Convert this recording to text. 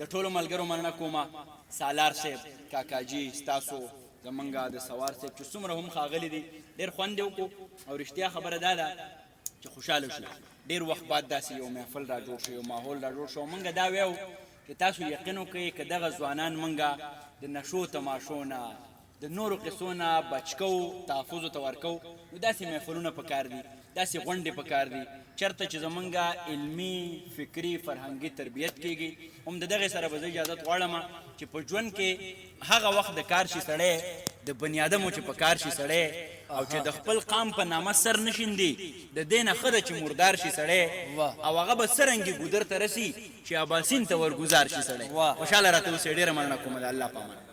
د ټولو ملګرو مننه کومه سالار صاحب کاکاجي ستاسو زمونږ د سوار صاحب چې څومره هم ښاغلي دي ډېر خوند یې وکړو او رښتیا خبره دا ده چې خوشحاله شو ډېر وخت بعد داسې یو محفل را جوړ شو یو ماحول را جوړ شو مونږ دا ویو چې تاسو یقین وکړئ که دغه ځوانان مونږ د نشو تماشو نه د نورو قصو نه بچ کوو تحفظو ته ورکوو نو داسې محفلونه پکار دي داسې غونډې پکار دي چېرته چې زمونږ علمي فکري فرهنګي تربیت کېږي هم د دغې سره به زه اجازت غواړم چې په ژوند کې هغه وخت د کار شي سړی د بني ادمو چې په کار شي سړی او چې د خپل قام په نامه سر نشیندي د دې نه ښه ده چې مردار شي سړی او هغه به څرنګې ګودر ته رسي چې اباسین ته ورګزار شي سړی خوشحاله راته اوسئ ډېره مننه کوم د الله په امان